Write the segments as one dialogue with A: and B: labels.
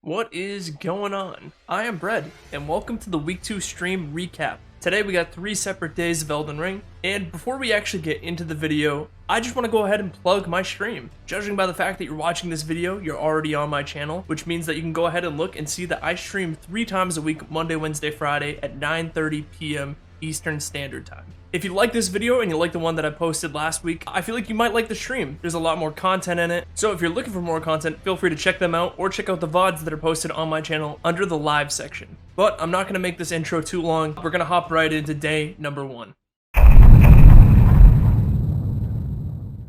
A: What is going on? I am Bread, and welcome to the Week 2 stream recap. Today we got 3 separate days of Elden Ring, and before we actually get into the video, I just want to go ahead and plug my stream. Judging by the fact that you're watching this video, you're already on my channel, which means that you can go ahead and look and see that I stream 3 times a week, Monday, Wednesday, Friday at 9:30 p.m. Eastern Standard Time. If you like this video and you like the one that I posted last week, I feel like you might like the stream. There's a lot more content in it, so if you're looking for more content, feel free to check them out or check out the VODs that are posted on my channel under the live section. But I'm not going to make this intro too long. We're going to hop right into day number 1.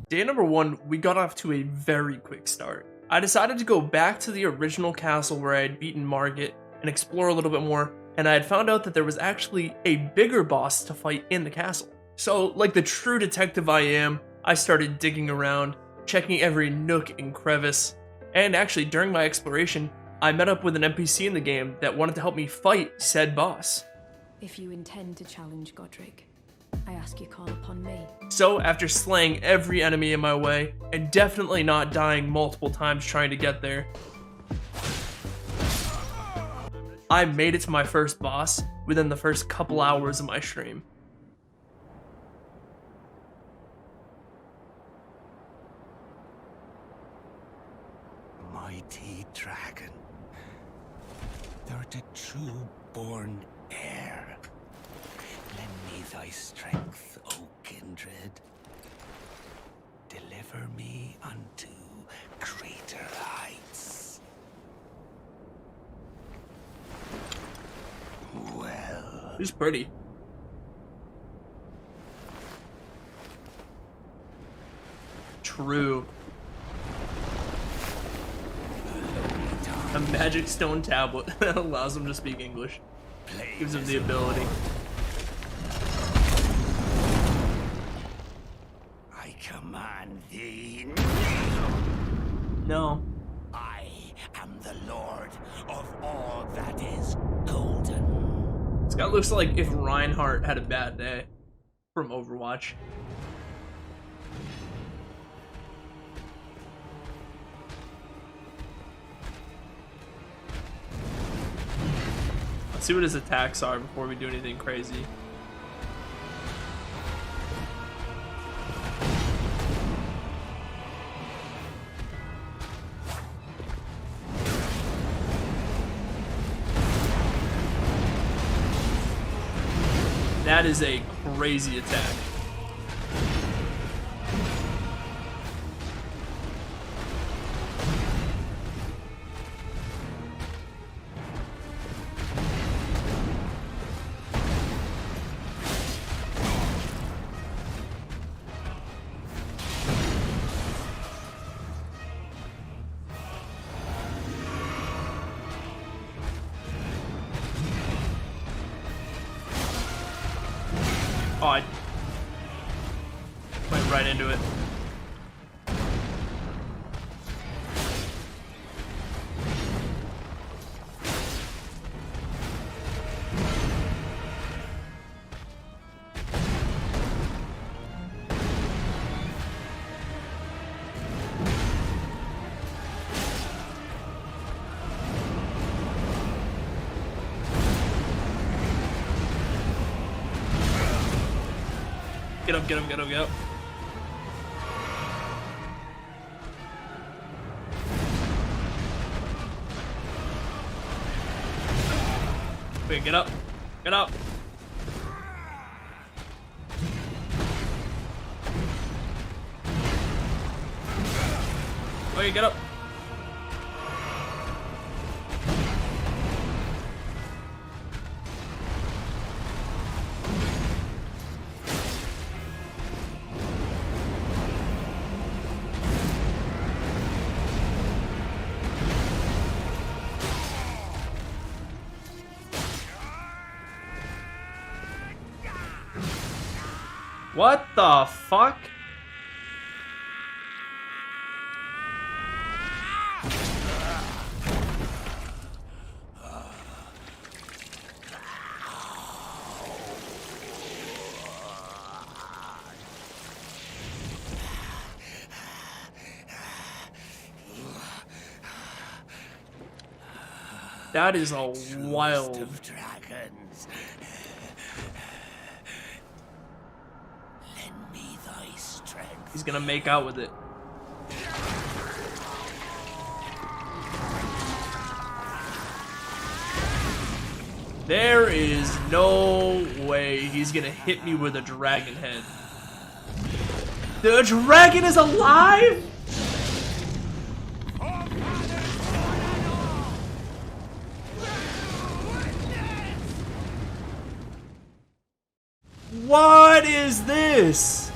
A: Day number 1, we got off to a very quick start. I decided to go back to the original castle where I had beaten Margit and explore a little bit more, and I had found out that there was actually a bigger boss to fight in the castle. So, like the true detective I am, I started digging around, checking every nook and crevice, and actually during my exploration, I met up with an NPC in the game that wanted to help me fight said boss.
B: If you intend to challenge Godric, I ask you call upon me.
A: So, after slaying every enemy in my way, and definitely not dying multiple times trying to get there, I made it to my first boss within the first couple hours of my stream.
C: Mighty dragon, thou'rt a true-born heir. Lend me thy strength, O kindred. Deliver me unto greater heights. Well,
A: She's pretty. True. A magic stone tablet that allows him to speak English. Gives him the ability.
C: I command thee.
A: No.
C: I am the lord of all that is golden.
A: This guy looks like if Reinhardt had a bad day from Overwatch. Let's see what his attacks are before we do anything crazy. That is a crazy attack. Oh, I went right into it. Get up, get up, get up, get up. Wait, get up. Get up. Okay, get up. What the fuck? That is a
C: Truest
A: wild.
C: of dragons. Lend me thy strength.
A: He's gonna make out with it. There is no way he's gonna hit me with a dragon head. The dragon is alive? What is this?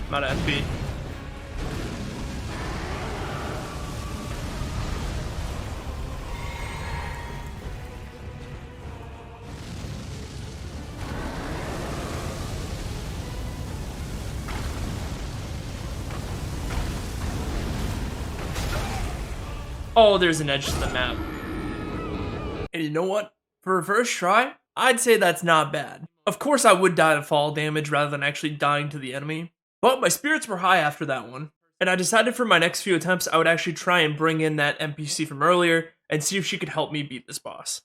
A: I'm out of FP. Oh, there's an edge to the map. And you know what? For a first try, I'd say that's not bad. Of course I would die to fall damage rather than actually dying to the enemy, but my spirits were high after that one. And I decided for my next few attempts I would actually try and bring in that NPC from earlier and see if she could help me beat this boss.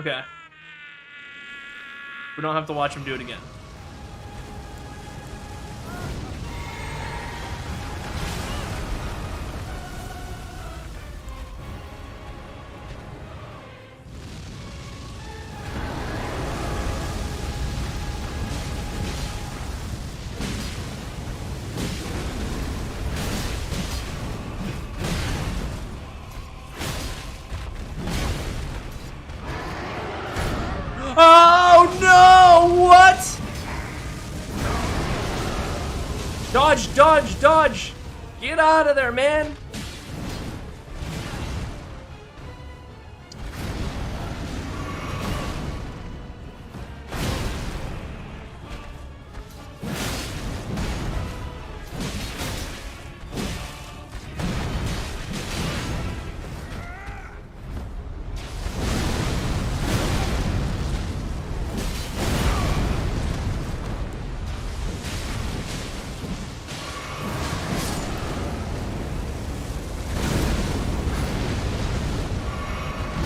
A: Okay. We don't have to watch him do it again. Oh no! What? Dodge, dodge, dodge! Get out of there, man!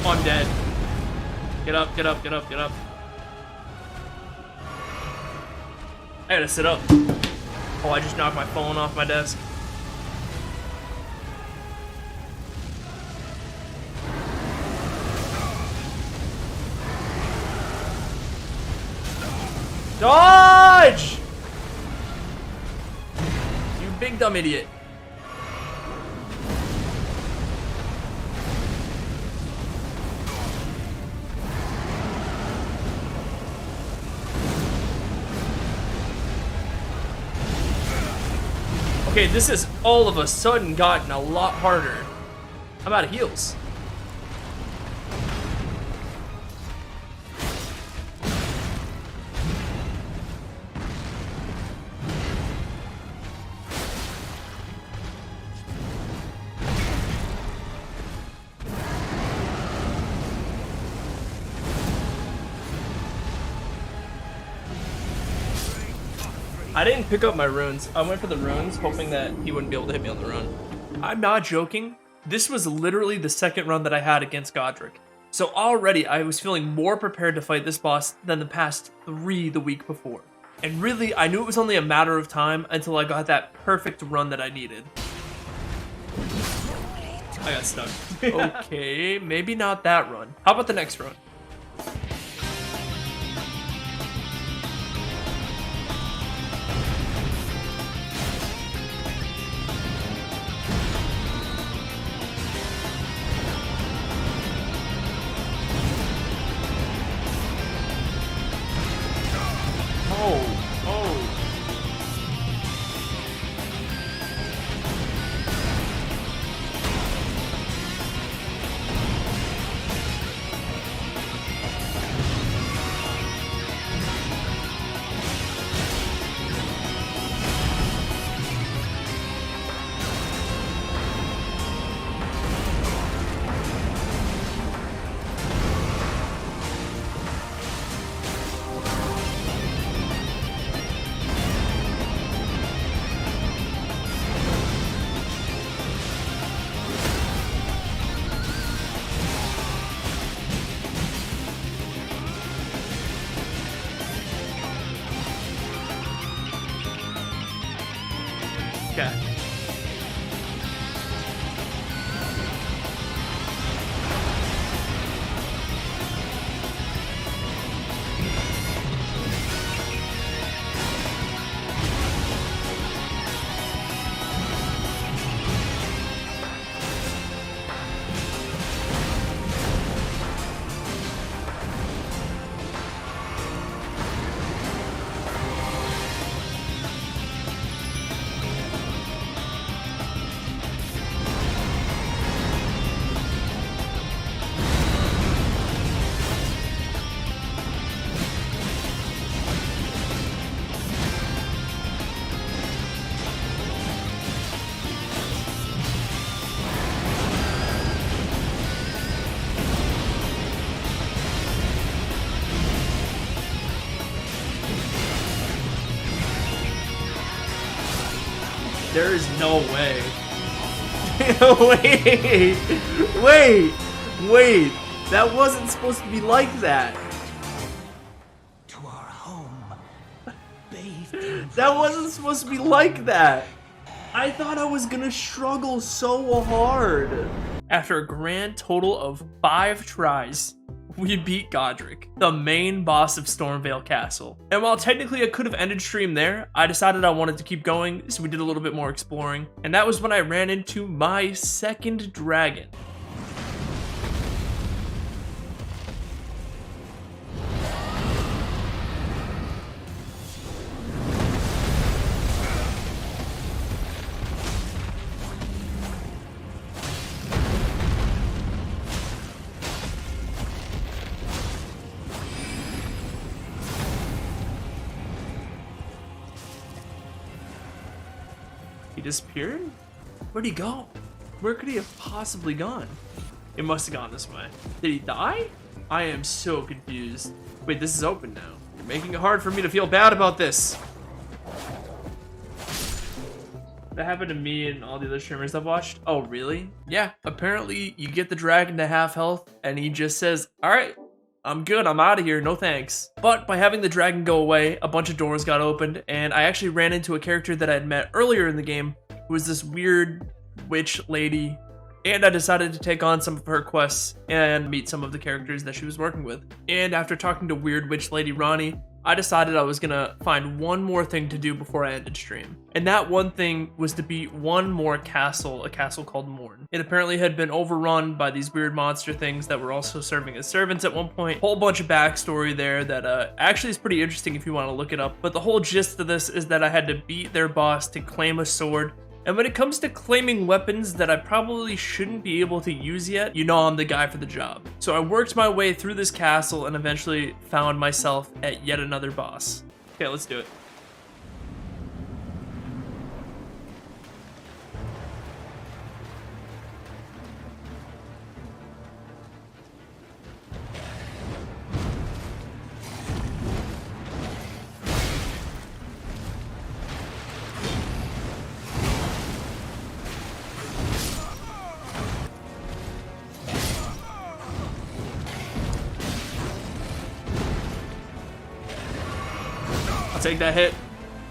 A: Oh, I'm dead. Get up, get up, get up, get up. I gotta sit up. Oh, I just knocked my phone off my desk. Dodge! You big dumb idiot. Okay, this has all of a sudden gotten a lot harder. I'm out of heals. I didn't pick up my runes. I went for the runes, hoping that he wouldn't be able to hit me on the run. I'm not joking. This was literally the second run that I had against Godric. So already I was feeling more prepared to fight this boss than the past 3 the week before. And really, I knew it was only a matter of time until I got that perfect run that I needed. I got stuck. Okay, maybe not that run. How about the next run? Oh. Okay. There is no way. Wait. That wasn't supposed to be like that.
C: To our home, bathed in
A: That wasn't supposed to be like that. I thought I was gonna struggle so hard. After a grand total of 5 tries, we beat Godric, the main boss of Stormvale Castle. And while technically I could have ended stream there, I decided I wanted to keep going, so we did a little bit more exploring. And that was when I ran into my second dragon. He disappeared? Where'd he go? Where could he have possibly gone? It must have gone this way. Did he die? I am so confused. Wait, this is open now. You're making it hard for me to feel bad about this. That happened to me and all the other streamers I've watched. Oh, really? Yeah, apparently you get the dragon to half health and he just says, all right, I'm good, I'm out of here, no thanks. But by having the dragon go away, a bunch of doors got opened, and I actually ran into a character that I had met earlier in the game, who was this weird witch lady, and I decided to take on some of her quests and meet some of the characters that she was working with. And after talking to weird witch lady Ronnie, I decided I was gonna find one more thing to do before I ended stream. And that one thing was to beat one more castle, a castle called Morn. It apparently had been overrun by these weird monster things that were also serving as servants at one point. Whole bunch of backstory there that actually is pretty interesting if you want to look it up. But the whole gist of this is that I had to beat their boss to claim a sword. And when it comes to claiming weapons that I probably shouldn't be able to use yet, you know I'm the guy for the job. So I worked my way through this castle and eventually found myself at yet another boss. Okay, let's do it. take that hit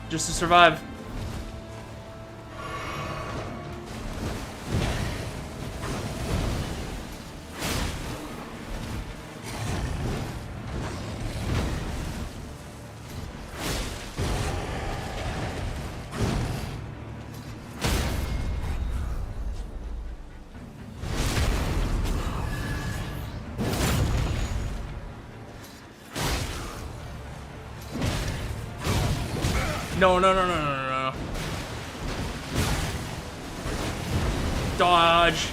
A: just to survive. No, no, no, no, no, no, no. Dodge.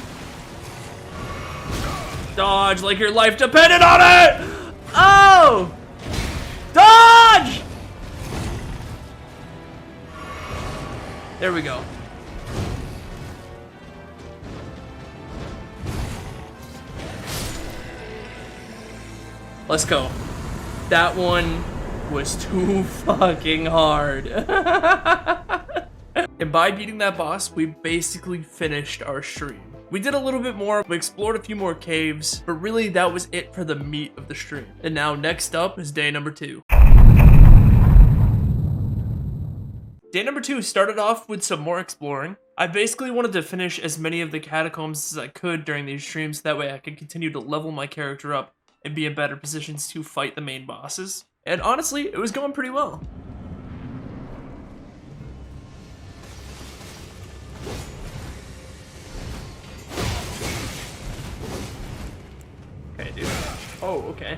A: Dodge like your life depended on it! Oh! Dodge! There we go. Let's go. That one was too fucking hard. And by beating that boss, we basically finished our stream. We did a little bit more, we explored a few more caves, but really that was it for the meat of the stream. And now next up is day number 2. Day number 2 started off with some more exploring. I basically wanted to finish as many of the catacombs as I could during these streams, that way I could continue to level my character up and be in better positions to fight the main bosses. And honestly, it was going pretty well. Okay, dude. Oh, okay.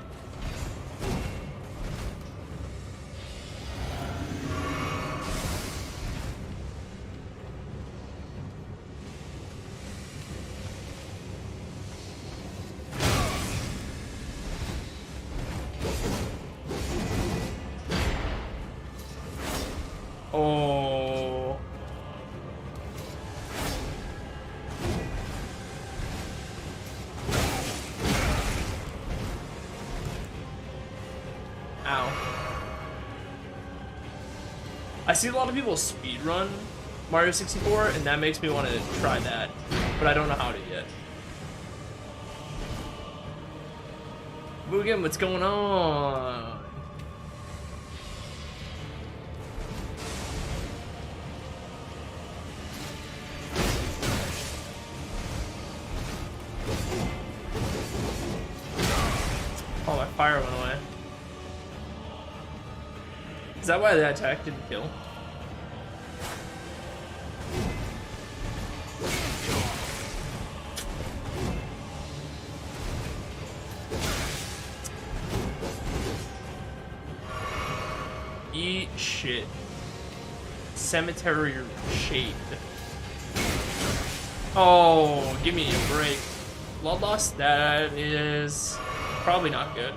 A: Oh. Ow. I see a lot of people speedrun Mario 64, and that makes me want to try that, but I don't know how to yet. Mugen, what's going on? Oh, my fire went away. Is that why that attack didn't kill? Eat shit. Cemetery shade. Oh, give me a break. Bloodlust, that is probably not good.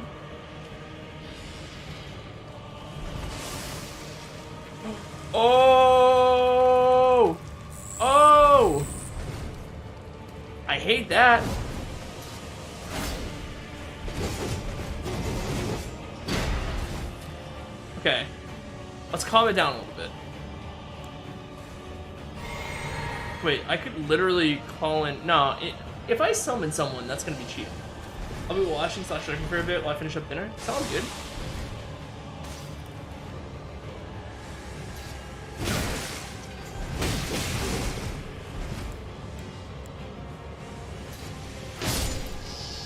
A: Oh! Oh! I hate that. Okay. Let's calm it down a little bit. Wait, I could literally call in... No, if I summon someone, that's gonna be cheating. I'll be watching / lurking for a bit while I finish up dinner. Sounds good.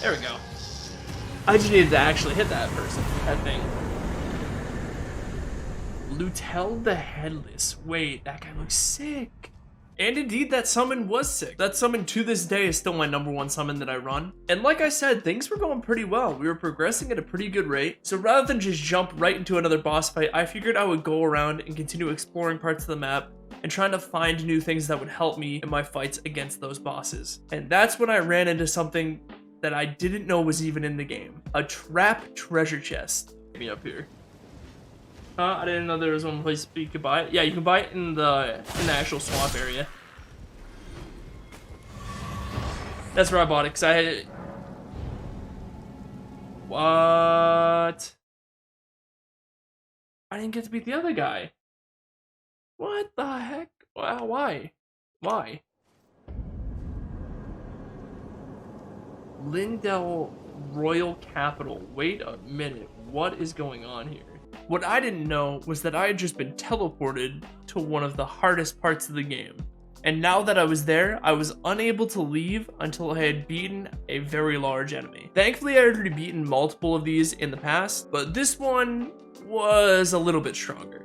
A: There we go. I just needed to actually hit that person, that thing. Lutel the Headless. Wait, that guy looks sick. And indeed, that summon was sick. That summon to this day is still my #1 summon that I run. And like I said, things were going pretty well. We were progressing at a pretty good rate. So rather than just jump right into another boss fight, I figured I would go around and continue exploring parts of the map and trying to find new things that would help me in my fights against those bosses. And that's when I ran into something that I didn't know was even in the game. A trap treasure chest. Get me up here. I didn't know there was one place you could buy it. Yeah, you can buy it in the actual swamp area. That's where I bought it, because I had it. What? I didn't get to beat the other guy. What the heck? Wow, why? Why? Lindell Royal Capital. Wait a minute. What is going on here? What I didn't know was that I had just been teleported to one of the hardest parts of the game. And now that I was there, I was unable to leave until I had beaten a very large enemy. Thankfully, I had already beaten multiple of these in the past, but this one was a little bit stronger.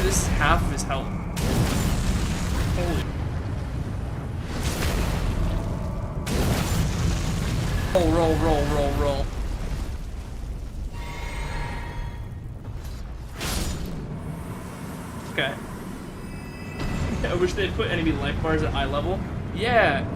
A: This is half of his health. Holy. Roll. Okay. I wish they'd put enemy life bars at eye level. Yeah,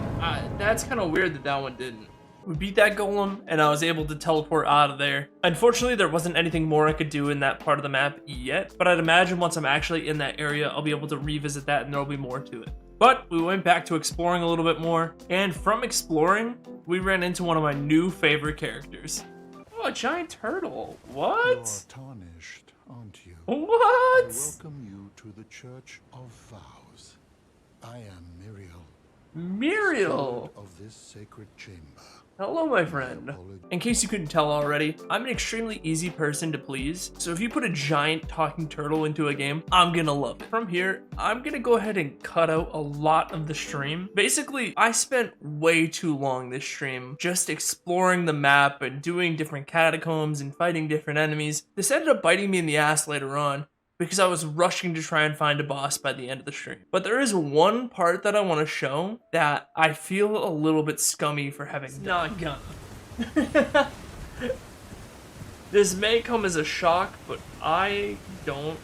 A: that's kind of weird that that one didn't. We beat that golem, and I was able to teleport out of there. Unfortunately, there wasn't anything more I could do in that part of the map yet, but I'd imagine once I'm actually in that area, I'll be able to revisit that and there'll be more to it. But we went back to exploring a little bit more, and from exploring, we ran into one of my new favorite characters. Oh, a giant turtle. What?
D: You're tarnished, aren't you?
A: What?
D: I welcome you to the Church of Vows. I am Muriel,
A: Muriel.
D: steward of this sacred chamber.
A: Hello, my friend. In case you couldn't tell already, I'm an extremely easy person to please, so if you put a giant talking turtle into a game, I'm gonna love it. From here, I'm gonna go ahead and cut out a lot of the stream. Basically, I spent way too long this stream just exploring the map and doing different catacombs and fighting different enemies. This ended up biting me in the ass later on, because I was rushing to try and find a boss by the end of the stream. But there is one part that I want to show that I feel a little bit scummy for having done. Not gonna. This may come as a shock, but I don't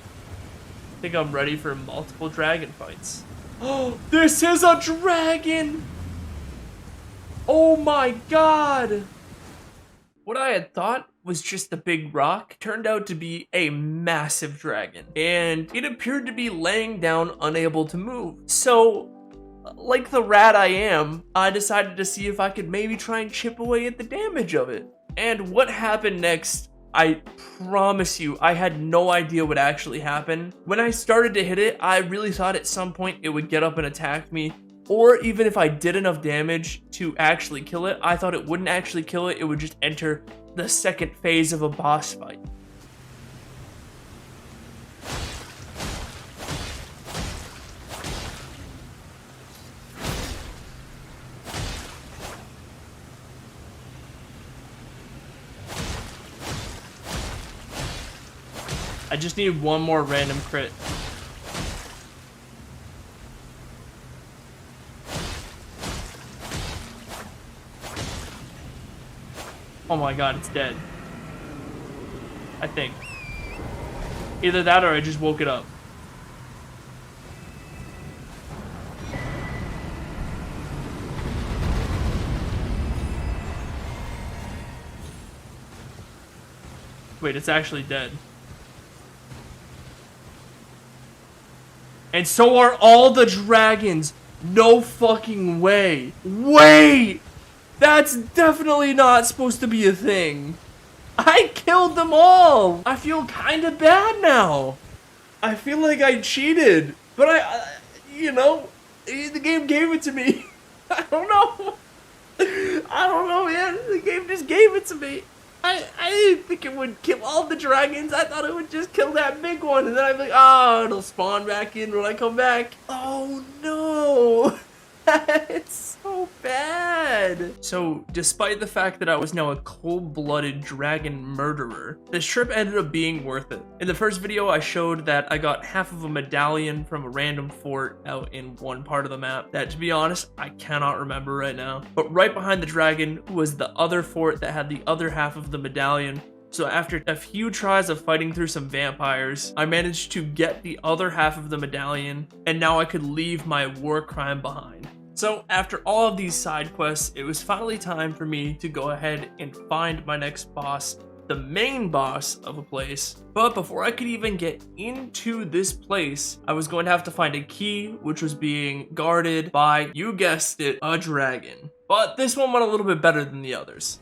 A: think I'm ready for multiple dragon fights. Oh, this is a dragon! Oh my god! What I had thought was just a big rock turned out to be a massive dragon, and it appeared to be laying down unable to move. So, like the rat I am, I decided to see if I could maybe try and chip away at the damage of it. And what happened next, I promise you, I had no idea what actually happened. When I started to hit it, I really thought at some point it would get up and attack me, or even if I did enough damage to actually kill it, I thought it wouldn't actually kill it, it would just enter the second phase of a boss fight. I just need one more random crit. Oh my god, it's dead. I think. Either that or I just woke it up. Wait, it's actually dead. And so are all the dragons. No fucking way. Wait! That's definitely not supposed to be a thing. I killed them all. I feel kind of bad now. I feel like I cheated. But you know, the game gave it to me. I don't know. I don't know, man. The game just gave it to me. I didn't think it would kill all the dragons. I thought it would just kill that big one. And then I'm like, oh, it'll spawn back in when I come back. Oh, no. It's so bad. So, despite the fact that I was now a cold-blooded dragon murderer, this trip ended up being worth it. In the first video, I showed that I got half of a medallion from a random fort out in one part of the map that, to be honest, I cannot remember right now. But right behind the dragon was the other fort that had the other half of the medallion. So after a few tries of fighting through some vampires, I managed to get the other half of the medallion, and now I could leave my war crime behind. So after all of these side quests, it was finally time for me to go ahead and find my next boss the main boss of a place. But before I could even get into this place, I was going to have to find a key, which was being guarded by, you guessed it, a dragon. But this one went a little bit better than the others.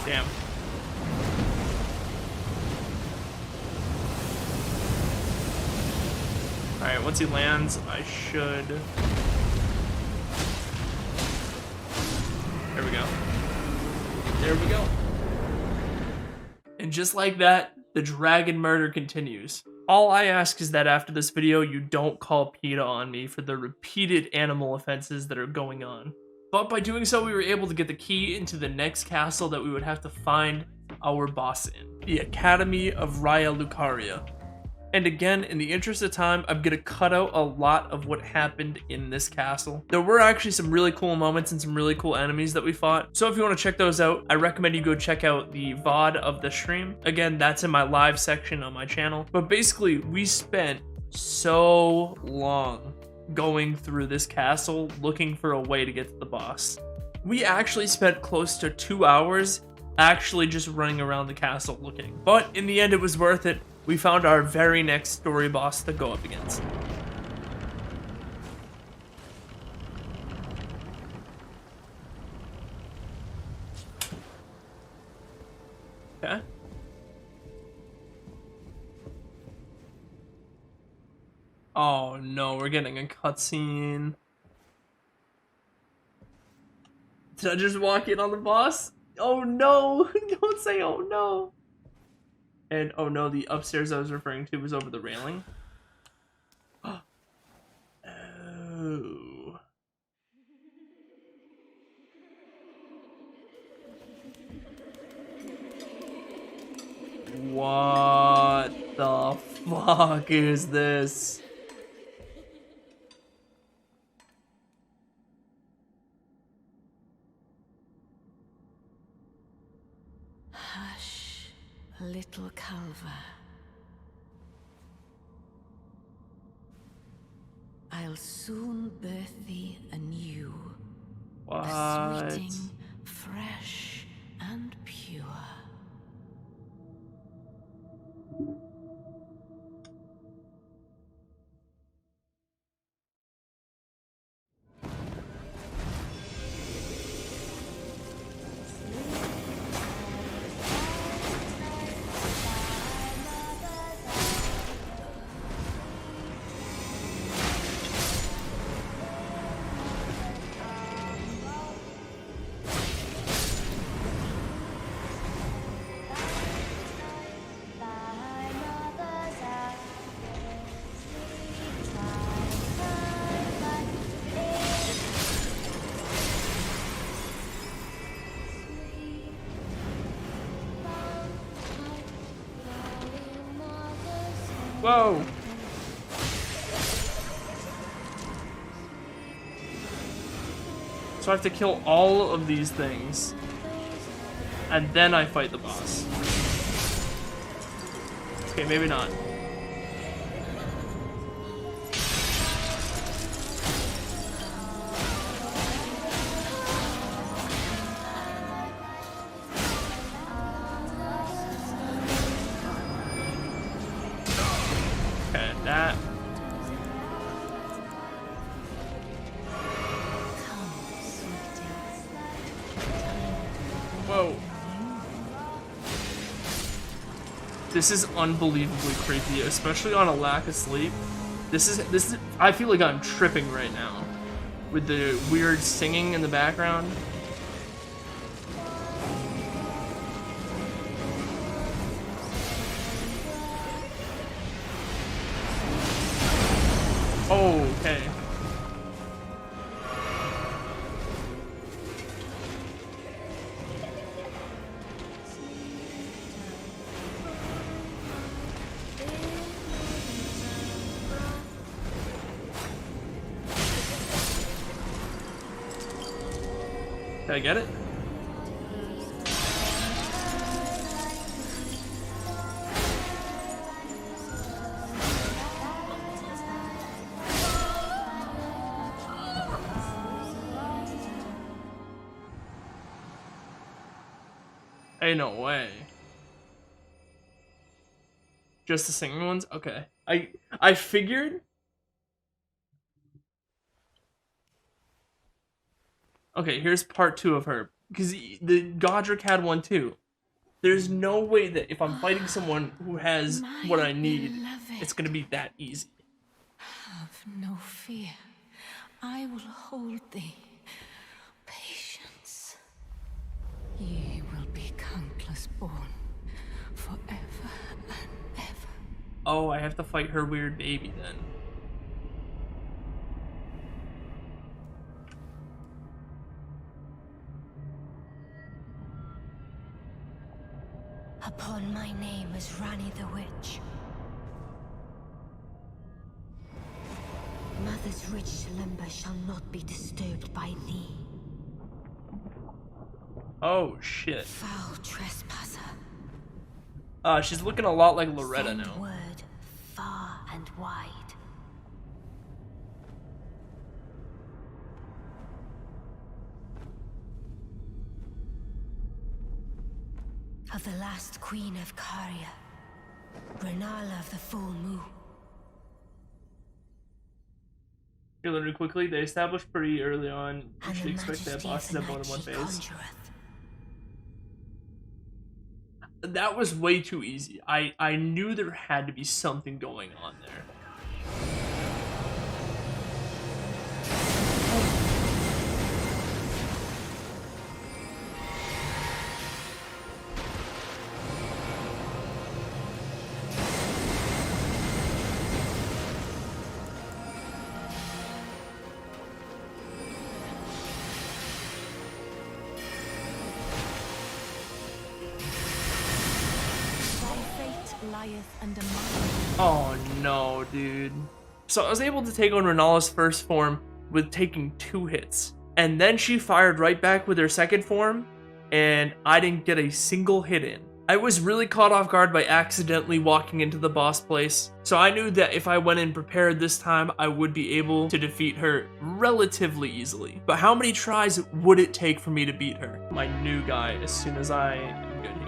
A: Damn. Alright, once he lands, I should... There we go. There we go. And just like that, the dragon murder continues. All I ask is that after this video, you don't call PETA on me for the repeated animal offenses that are going on. But by doing so, we were able to get the key into the next castle that we would have to find our boss in, the Academy of Raya Lucaria. And again, in the interest of time, I'm gonna cut out a lot of what happened in this castle. There were actually some really cool moments and some really cool enemies that we fought. So if you want to check those out, I recommend you go check out the VOD of the stream. Again, that's in my live section on my channel. But basically, we spent so long going through this castle looking for a way to get to the boss. We actually spent close to 2 hours actually just running around the castle looking. But in the end, it was worth it. We found our very next story boss to go up against. Okay. Oh no, we're getting a cutscene. Did I just walk in on the boss? Oh no! Don't say oh no! And oh no, the upstairs I was referring to was over the railing. Oh. What the fuck is this?
B: Hush, little Calva. I'll soon birth thee anew.
A: What?
B: A sweeting, fresh and pure.
A: Whoa! So I have to kill all of these things. and then I fight the boss. Okay, maybe not. Okay, that. Whoa. This is unbelievably creepy, especially on a lack of sleep. This is I feel like I'm tripping right now with the weird singing in the background. Oh, okay. Did I get it? Hey, no way. Just the singing ones? Okay. I figured. Okay, here's part 2 of her. Because the Godric had one too. There's no way that if I'm fighting someone who has what I need, it's gonna be that easy.
E: Have no fear. I will hold thee. Patience. Ye will be countless born, forever and ever.
A: Oh, I have to fight her weird baby then.
E: Upon my name is Rani the Witch. Mother's rich slumber shall not be disturbed by thee.
A: Oh shit.
E: Foul trespasser.
A: She's looking a lot like Loretta
E: Send
A: now.
E: word far and wide. Of the last queen of Caria, Renala of the full moon.
A: Here, really quickly, they established pretty early on you
E: And
A: should
E: the
A: expect to have
E: majesty of
A: bosses
E: the
A: have more than one
E: night she
A: phase.
E: conjureth.
A: That was way too easy. I knew there had to be something going on there. Oh no, dude. So I was able to take on Renala's first form with taking 2 hits. And then she fired right back with her second form, and I didn't get a single hit in. I was really caught off guard by accidentally walking into the boss place, so I knew that if I went in prepared this time, I would be able to defeat her relatively easily. But how many tries would it take for me to beat her? My new guy, as soon as I am good here.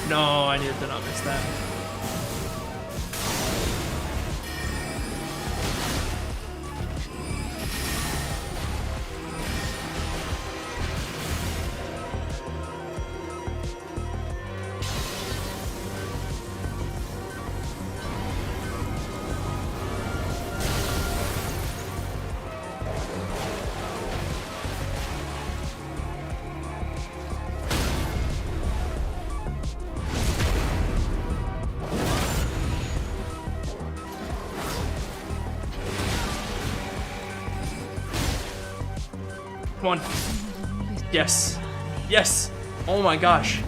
A: No, I needed to not miss that. Come on. Yes. Yes. Oh my gosh.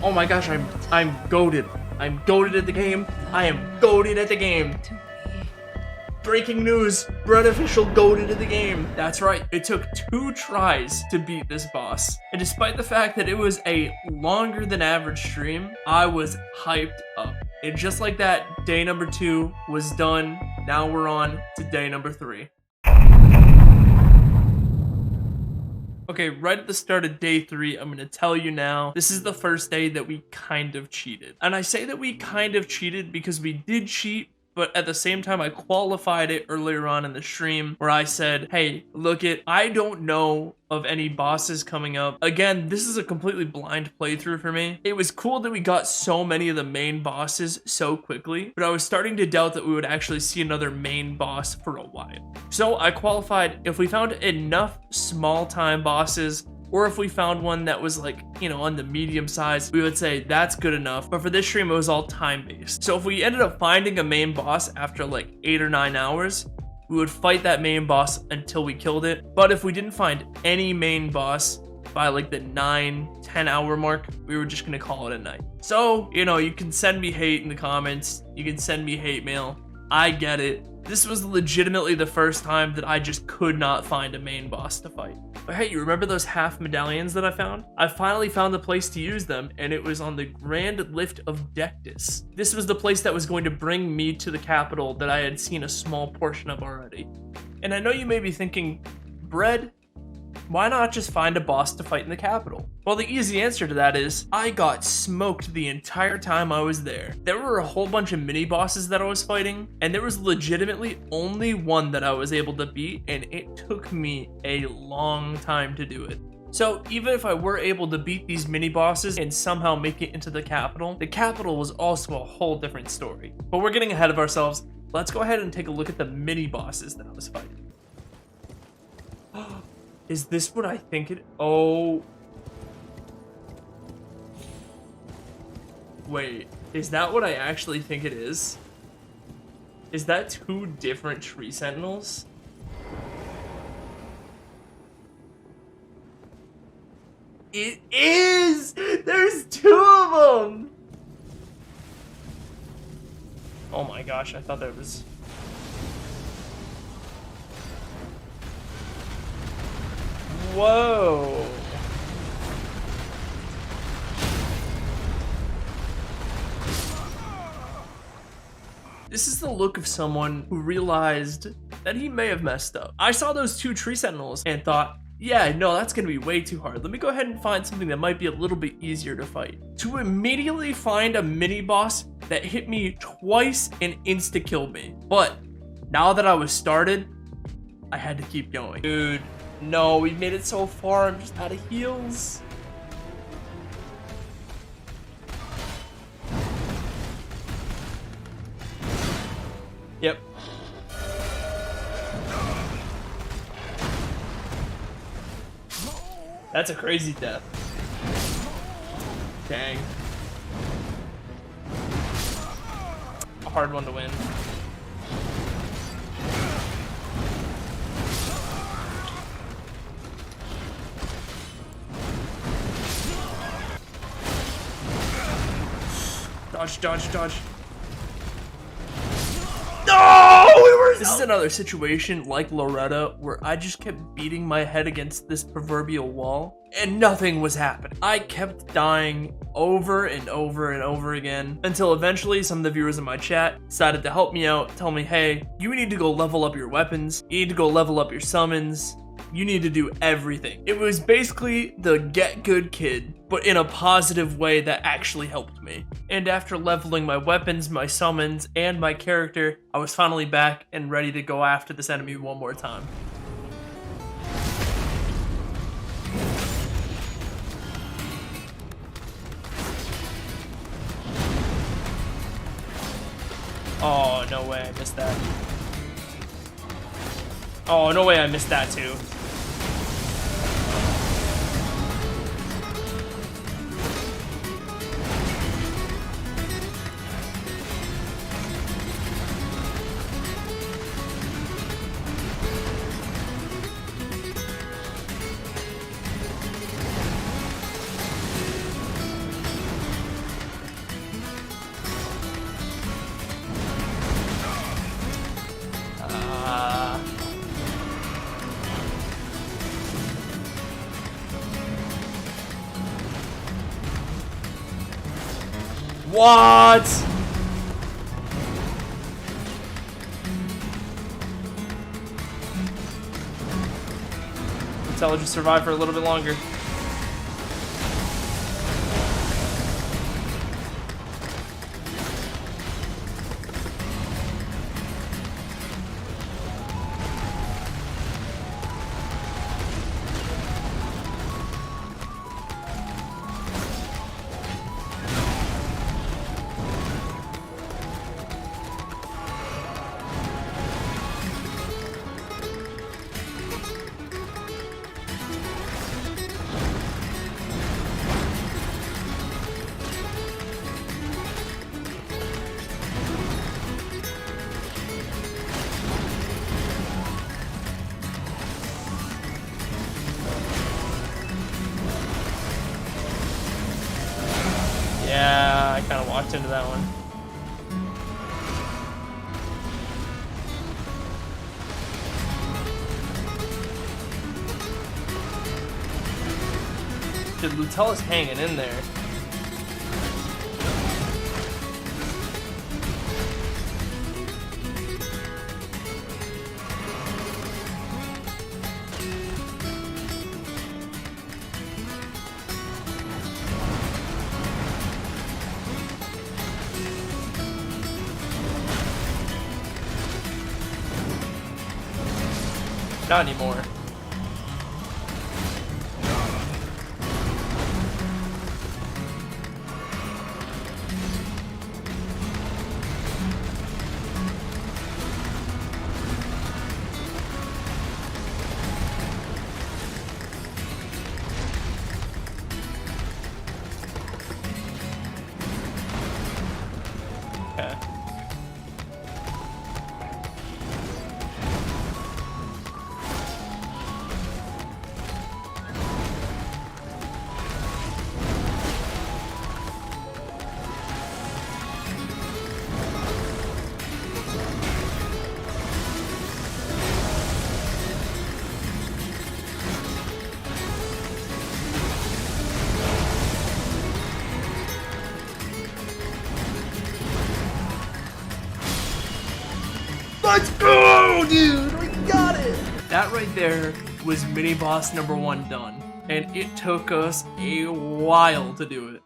A: Oh my gosh, I'm goated. I'm goated at the game. I am goated at the game. Breaking news, Brett official goated at the game. That's right, it took 2 tries to beat this boss. And despite the fact that it was a longer than average stream, I was hyped up. And just like that, day number 2 was done. Now we're on to day number 3. Okay, right at the start of day 3, I'm gonna tell you now, this is the first day that we kind of cheated. And I say that we kind of cheated because we did cheat, but at the same time, I qualified it earlier on in the stream where I said, hey, look I don't know of any bosses coming up. Again, this is a completely blind playthrough for me. It was cool that we got so many of the main bosses so quickly, but I was starting to doubt that we would actually see another main boss for a while. So I qualified if we found enough small time bosses, or if we found one that was like, you know, on the medium size, we would say that's good enough. But for this stream, it was all time-based. So if we ended up finding a main boss after like 8 or 9 hours, we would fight that main boss until we killed it. But if we didn't find any main boss by like the 9-10 hour mark, we were just gonna call it a night. So, you know, you can send me hate in the comments. You can send me hate mail. I get it. This was legitimately the first time that I just could not find a main boss to fight. But hey, you remember those half medallions that I found? I finally found the place to use them, and it was on the Grand Lift of Dectus. This was the place that was going to bring me to the capital that I had seen a small portion of already. And I know you may be thinking, Bread, why not just find a boss to fight in the capital? Well, the easy answer to that is, I got smoked the entire time I was there. There were a whole bunch of mini bosses that I was fighting, and there was legitimately only one that I was able to beat, and it took me a long time to do it. So even if I were able to beat these mini bosses and somehow make it into the capital was also a whole different story. But we're getting ahead of ourselves. Let's go ahead and take a look at the mini bosses that I was fighting. Is this what I think it? Oh. Wait, is that what I actually think it is? Is that 2 different tree sentinels? It is! There's 2 of them! Oh my gosh, I thought there was... Whoa. This is the look of someone who realized that he may have messed up. I saw those 2 tree sentinels and thought, yeah, no, that's gonna be way too hard. Let me go ahead and find something that might be a little bit easier to fight. To immediately find a mini boss that hit me twice and insta-killed me. But now that I was started, I had to keep going. Dude. No, we made it so far, I'm just out of heals. Yep. That's a crazy death. Dang. A hard one to win. Dodge, dodge, dodge. No! This is another situation like Loretta where I just kept beating my head against this proverbial wall and nothing was happening. I kept dying over and over and over again until eventually some of the viewers in my chat decided to help me out, tell me, hey, you need to go level up your weapons, you need to go level up your summons, you need to do everything. It was basically the get good kid, but in a positive way that actually helped me. And after leveling my weapons, my summons, and my character, I was finally back and ready to go after this enemy one more time. Oh, no way I missed that. Oh, no way I missed that too. What? Tell her to survive for a little bit longer. Yeah, I kind of walked into that one. Dude, Lutella's hanging in there. Not anymore. Okay. Let's go, dude! We got it! That right there was mini boss number 1 done, and it took us a while to do it.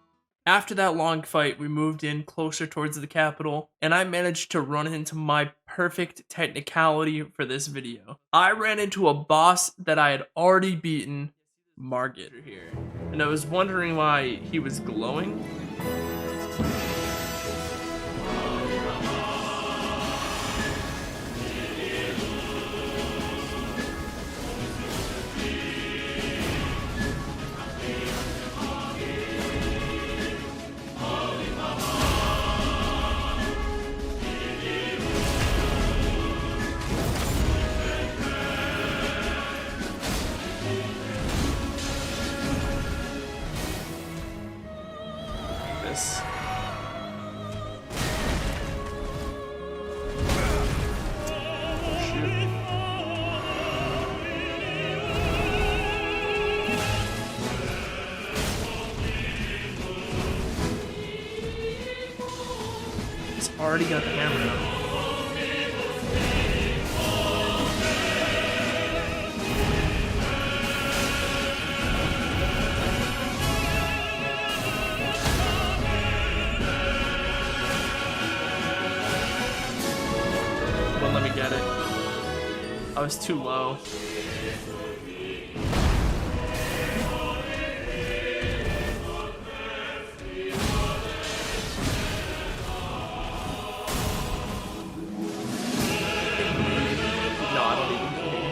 A: After that long fight, we moved in closer towards the capital, and I managed to run into my perfect technicality for this video. I ran into a boss that I had already beaten, Margit here, and I was wondering why he was glowing. This. It's already got the hammer out. Wouldn't let me get it. I was too low. No, I don't even need it.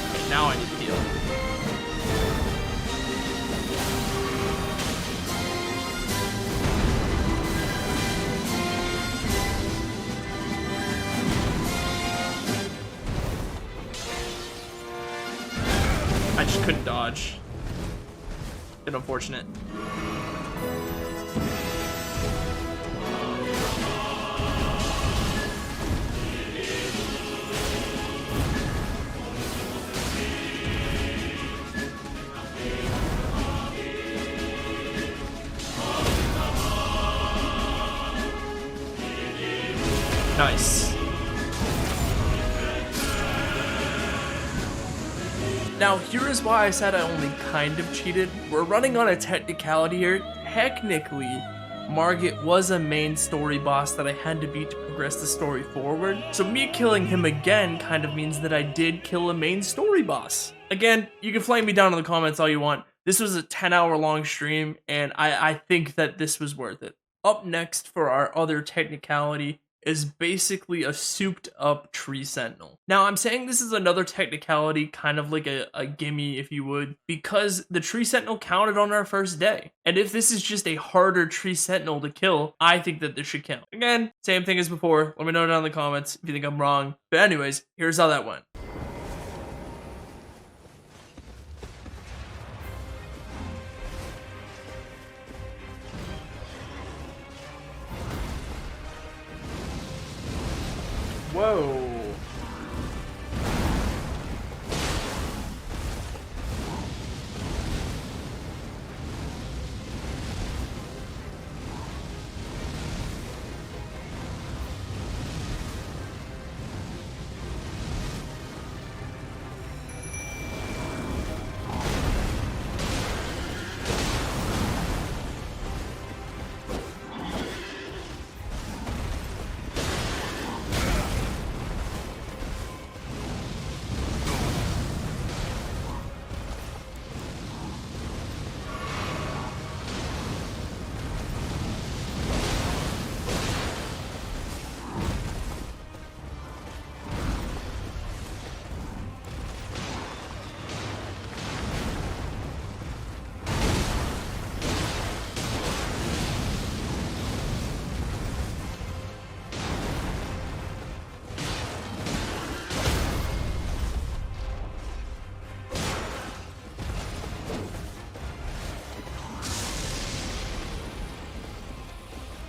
A: Okay, now I need to heal. I just couldn't dodge. Bit unfortunate. Nice. Now, here is why I said I only kind of cheated. We're running on a technicality here. Technically, Margit was a main story boss that I had to beat to progress the story forward. So me killing him again kind of means that I did kill a main story boss. Again, you can flame me down in the comments all you want. This was a 10-hour long stream, and I think that this was worth it. Up next for our other technicality is basically a souped up tree sentinel. Now I'm saying this is another technicality, kind of like a gimme if you would, because the tree sentinel counted on our first day. And if this is just a harder tree sentinel to kill, I think that this should count. Again, same thing as before. Let me know down in the comments if you think I'm wrong. But anyways, here's how that went. Whoa.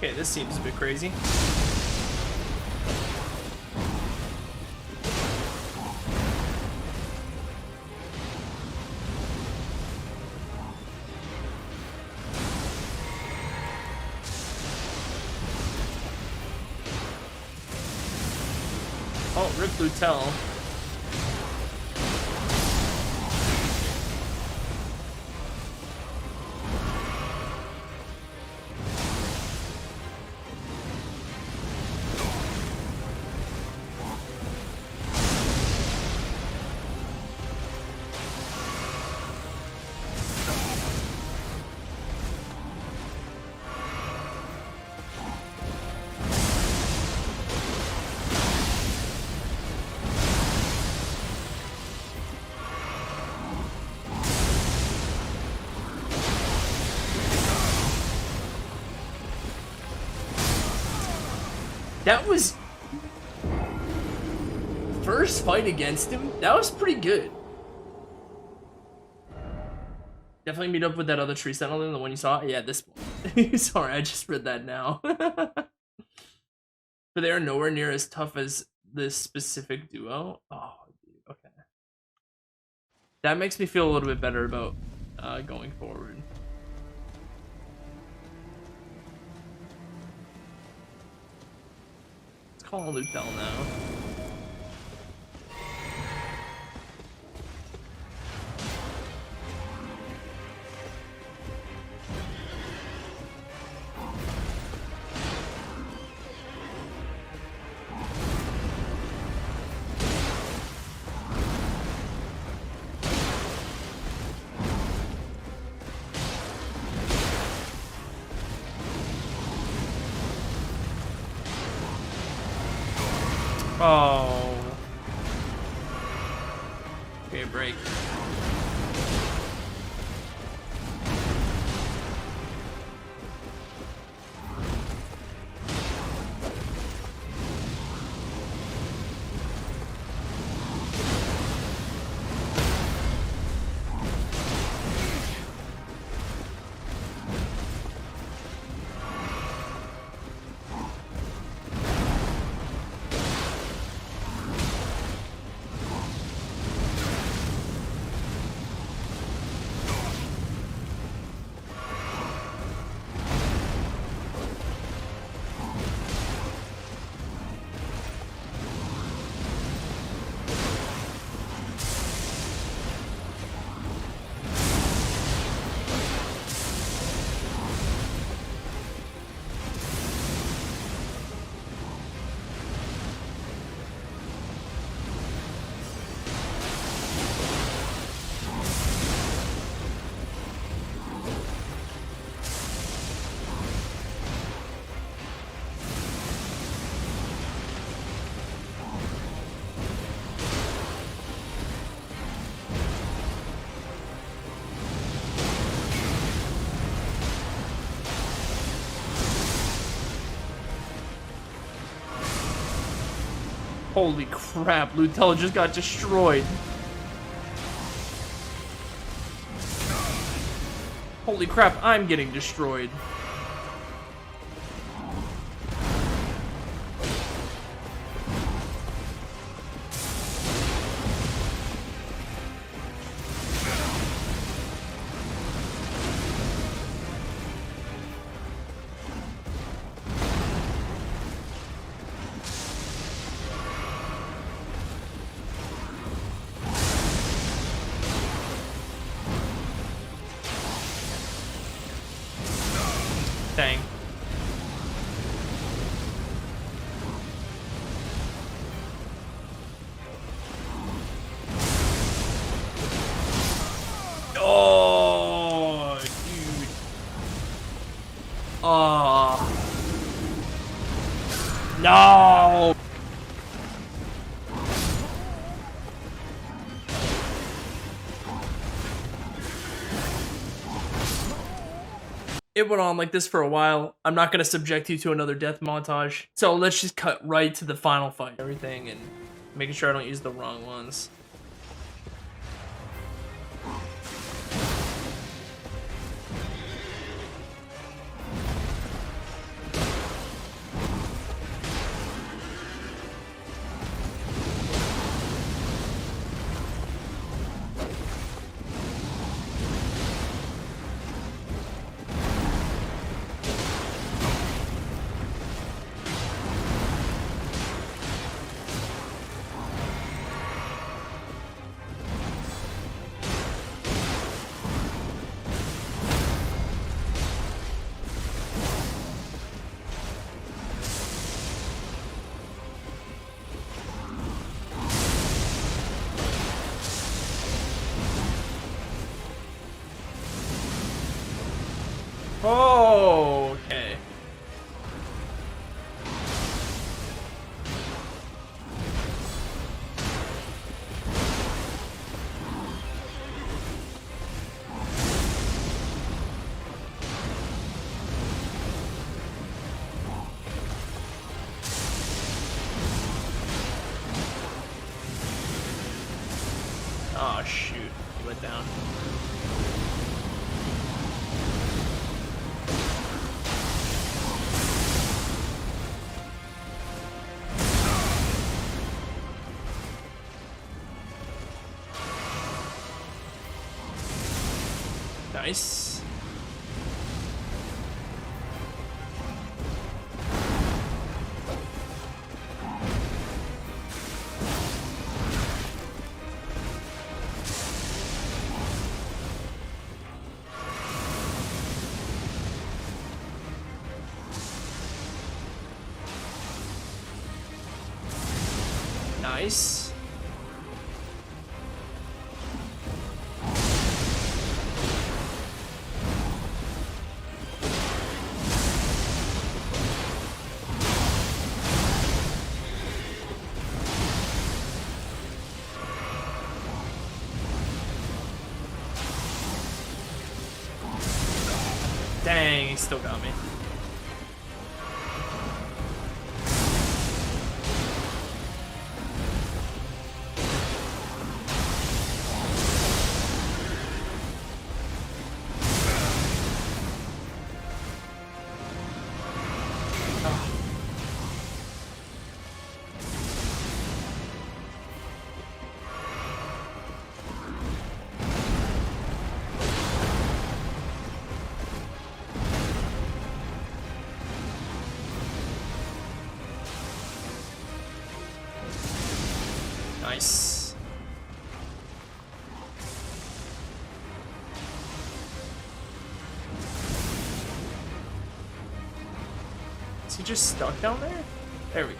A: Okay, this seems a bit crazy. Oh, Rip Lutel. That was... first fight against him? That was pretty good. Definitely meet up with that other tree sentinel, the one you saw? Yeah, this one. Sorry, I just read that now. But they are nowhere near as tough as this specific duo. Oh, dude, okay. That makes me feel a little bit better about going forward. Call Lutel now. Oh. Okay, break. Holy crap, Lutel just got destroyed. Holy crap, I'm getting destroyed. Dang. Oh, dude. Oh. No. It went on like this for a while. I'm not going to subject you to another death montage. So let's just cut right to the final fight. Everything and making sure I don't use the wrong ones. Oh, okay. Oh, shoot. He went down. Nice. Nice. Dang, he still got me. Nice. Is he just stuck down there? There we go.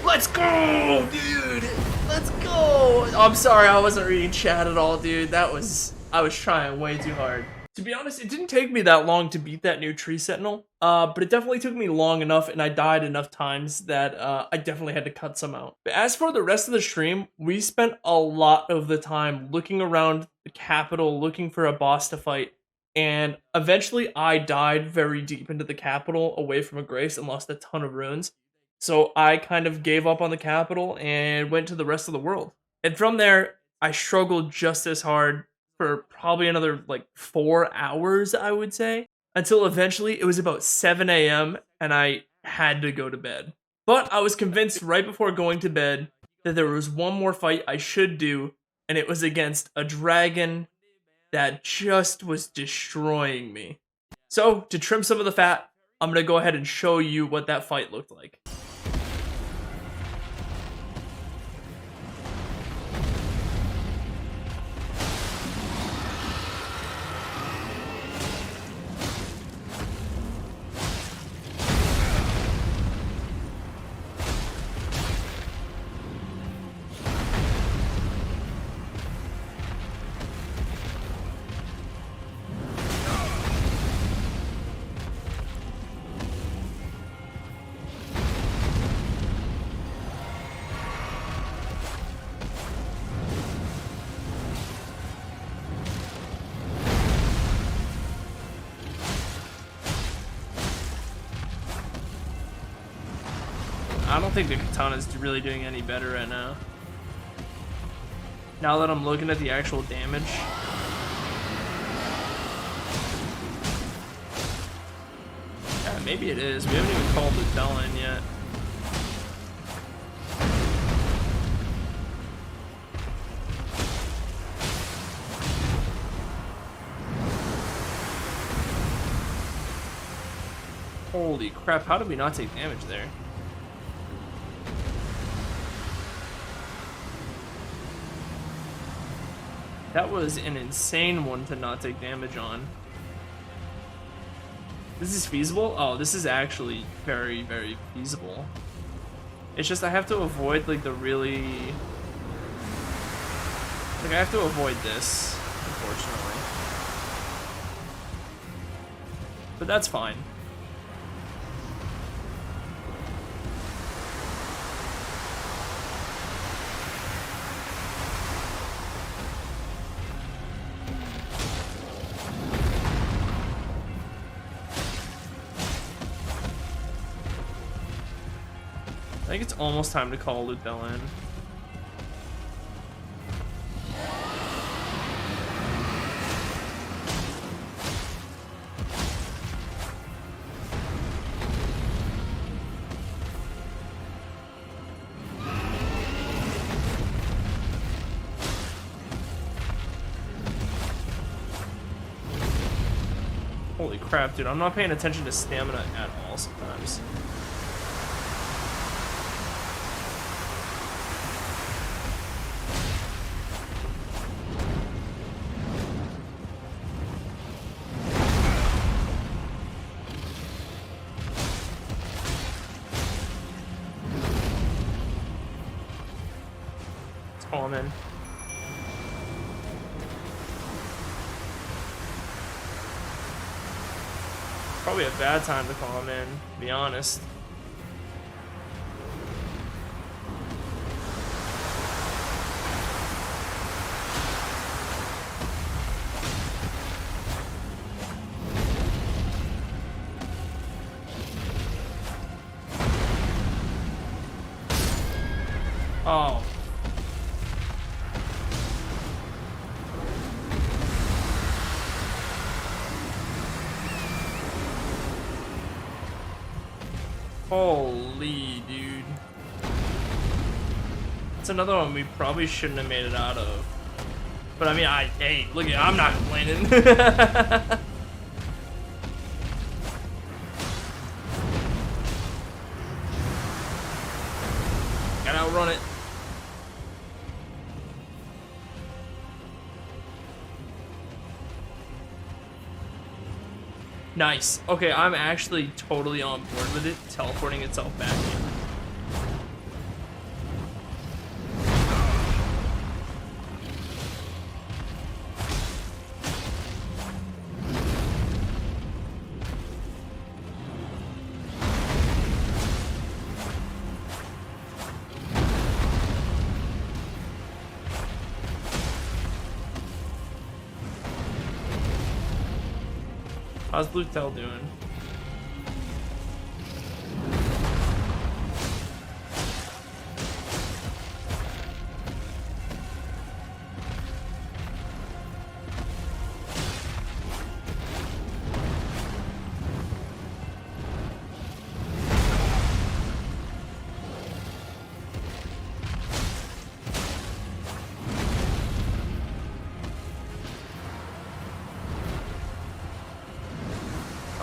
A: Let's go, dude! Let's go! I'm sorry, I wasn't reading chat at all, dude. I was trying way too hard. To be honest, it didn't take me that long to beat that new tree sentinel, but it definitely took me long enough and I died enough times that I definitely had to cut some out. But as for the rest of the stream, we spent a lot of the time looking around the capital, looking for a boss to fight, and eventually I died very deep into the capital away from a grace and lost a ton of runes. So I kind of gave up on the capital and went to the rest of the world. And from there, I struggled just as hard for probably another like 4 hours, I would say, until eventually it was about 7 a.m. and I had to go to bed. But I was convinced right before going to bed that there was one more fight I should do, and it was against a dragon that just was destroying me. So, to trim some of the fat, I'm gonna go ahead and show you what that fight looked like. I don't think the katana's really doing any better right now. Now that I'm looking at the actual damage. Yeah, maybe it is. We haven't even called the Elden yet. Holy crap, how did we not take damage there? That was an insane one to not take damage on. This is feasible? Oh, this is actually very, very feasible. It's just I have to avoid like the really... Like I have to avoid this, unfortunately. But that's fine. I think it's almost time to call Elden in. Holy crap, dude, I'm not paying attention to stamina at all sometimes. Call him in. Probably a bad time to call him in, to be honest. Oh. Holy dude. It's another one we probably shouldn't have made it out of. But I mean, hey, look at, I'm not complaining. Gotta outrun it. Nice. Okay, I'm actually totally on board with it, teleporting itself back in. How's Lutel doing?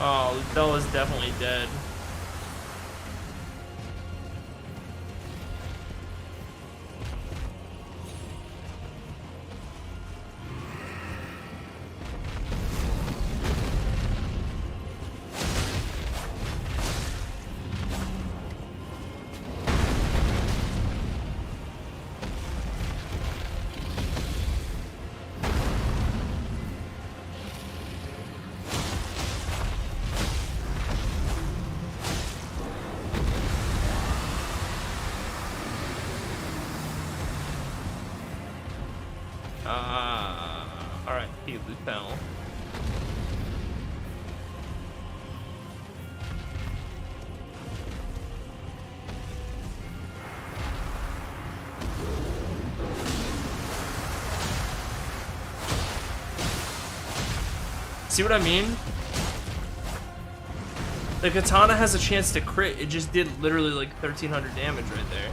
A: Oh, Lutel is definitely dead. Alright, he Lutel. See what I mean? The katana has a chance to crit. It just did literally like 1300 damage right there.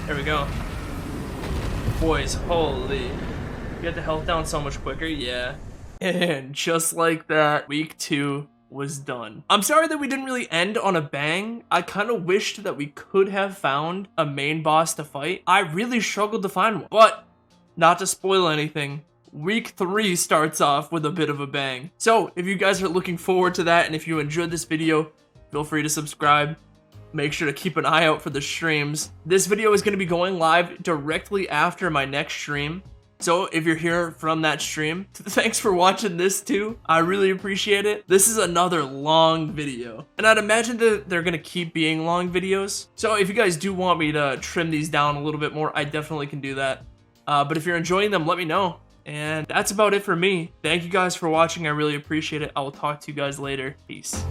A: There we go. Boys, holy. You get the health down so much quicker, yeah. And just like that, week 2 was done. I'm sorry that we didn't really end on a bang. I kind of wished that we could have found a main boss to fight. I really struggled to find one. But, not to spoil anything, week 3 starts off with a bit of a bang. So, if you guys are looking forward to that, and if you enjoyed this video, feel free to subscribe. Make sure to keep an eye out for the streams. This video is going to be going live directly after my next stream. So if you're here from that stream, thanks for watching this too. I really appreciate it. This is another long video. And I'd imagine that they're going to keep being long videos. So if you guys do want me to trim these down a little bit more, I definitely can do that. But if you're enjoying them, let me know. And that's about it for me. Thank you guys for watching. I really appreciate it. I will talk to you guys later. Peace.